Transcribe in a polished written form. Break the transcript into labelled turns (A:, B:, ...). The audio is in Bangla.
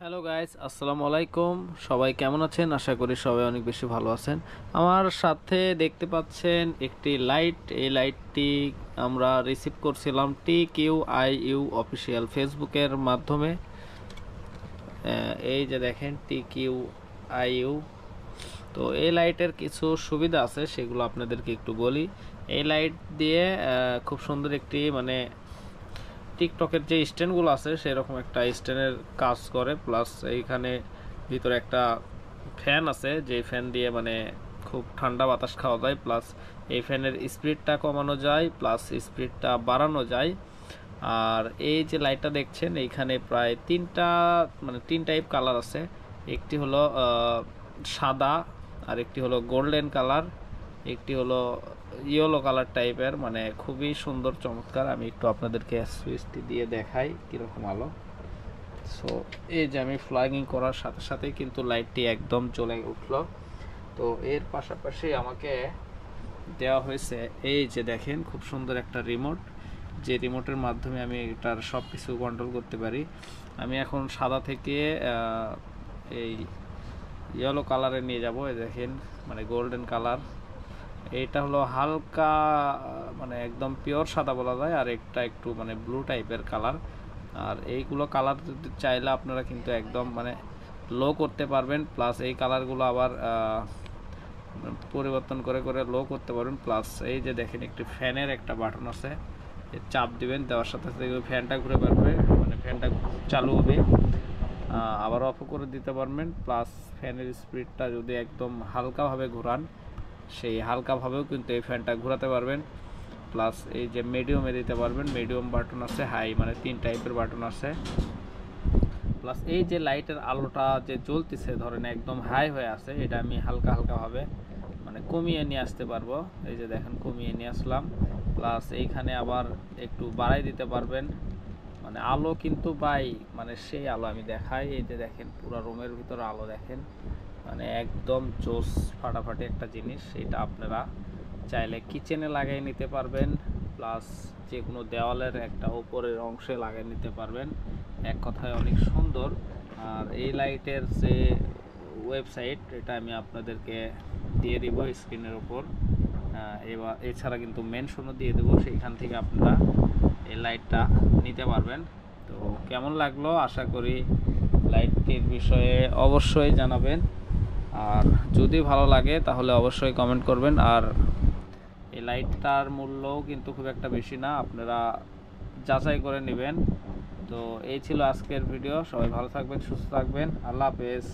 A: হ্যালো গাইস, আসসালামু আলাইকুম। সবাই কেমন আছেন? আশা করি সবাই অনেক বেশি ভালো আছেন। আমার সাথে দেখতে পাচ্ছেন একটি লাইট। এই লাইটটি আমরা রিসিভ করছিলাম TQIU অফিসিয়াল ফেসবুকের মাধ্যমে। এই যে দেখেন TQIU। তো এই লাইটের কিছু সুবিধা আছে, সেগুলো আপনাদেরকে একটু বলি। এই লাইট দিয়ে খুব সুন্দর একটি টিকটকের যে স্ট্যান্ডগুলো আছে সেরকম একটা স্ট্যান্ডের কাজ করে, প্লাস এইখানে ভিতরে একটা ফ্যান আছে, যে ফ্যান দিয়ে খুব ঠান্ডা বাতাস খাওয়া যায়, প্লাস এই ফ্যানের স্পিডটা কমানো যায়, প্লাস স্পিডটা বাড়ানো যায়। আর এই যে লাইটটা দেখছেন, এইখানে প্রায় তিন টাইপ কালার আছে। একটি হলো সাদা, আর একটি হলো গোল্ডেন কালার, একটি হলো ইয়েলো কালার টাইপের, খুবই সুন্দর চমৎকার। আমি একটু আপনাদেরকে সুইচটি দিয়ে দেখাই কীরকম আলো। সো এই যে আমি ফ্লাইং করার সাথে সাথে কিন্তু লাইটটি একদম জ্বলে উঠলো। তো এর পাশাপাশি আমাকে দেওয়া হয়েছে এই যে দেখেন খুব সুন্দর একটা রিমোট, যে রিমোটের মাধ্যমে আমি এটার সব কিছু কন্ট্রোল করতে পারি। আমি এখন সাদা থেকে এই ইয়েলো কালারে নিয়ে যাব। এই দেখেন গোল্ডেন কালার। এটা হলো হালকা একদম পিওর সাদা বলা যায়, আর একটা একটু ব্লু টাইপের কালার। আর এইগুলো কালার চাইলে আপনারা কিন্তু একদম লো করতে পারবেন, প্লাস এই কালারগুলো আবার পরিবর্তন করে করে লো করতে পারবেন। প্লাস এই যে দেখেন একটি ফ্যানের একটা বাটন আছে, চাপ দিবেন, দেওয়ার সাথে সাথে ফ্যানটা ঘুরে পারবে, ফ্যানটা চালু হবে, আবার অফ করে দিতে পারবেন। প্লাস ফ্যানের স্পিডটা যদি একদম হালকাভাবে ঘোরান, সেই হালকাভাবেও কিন্তু এই ফ্যানটা ঘোরাতে পারবেন। প্লাস এই যে মিডিয়ামে দিতে পারবেন, মিডিয়াম বাটন আছে, হাই, তিন টাইপের বাটন আছে। প্লাস এই যে লাইটের আলোটা যে জ্বলতেছে, ধরেন একদম হাই হয়ে আছে, এটা আমি হালকা হালকাভাবে কমিয়ে নিয়ে আসতে পারবো। এই যে দেখেন কমিয়ে নিয়ে আসলাম। প্লাস এইখানে আবার একটু বাড়াই দিতে পারবেন। আলো কিন্তু সেই আলো আমি দেখাই। এই যে দেখেন পুরো রুমের ভিতরে আলো দেখেন, একদম জোস ফাটাফাটি একটা জিনিস। এটা আপনারা চাইলে কিচেনে লাগিয়ে নিতে পারবেন, প্লাস যে কোনো দেওয়ালের একটা উপরের অংশে লাগিয়ে নিতে পারবেন। এক কথায় অনেক সুন্দর। আর এই লাইটের যে ওয়েবসাইট, এটা আমি আপনাদেরকে দিয়ে দিব স্ক্রিনের উপর। এছাড়া কিন্তু মেনশনও দিয়ে দেবো, সেইখান থেকে আপনারা এই লাইটটা নিতে পারবেন। তো কেমন লাগলো, আশা করি লাইটটির বিষয়ে অবশ্যই জানাবেন। আর যদি ভালো লাগে তাহলে অবশ্যই কমেন্ট করবেন। আর এই লাইটটার মূল্যও কিন্তু খুব একটা বেশি না, আপনারা যাচাই করে নেবেন। তো এই ছিল আজকের ভিডিও। সবাই ভালো থাকবেন, সুস্থ থাকবেন। আল্লাহ হাফেজ।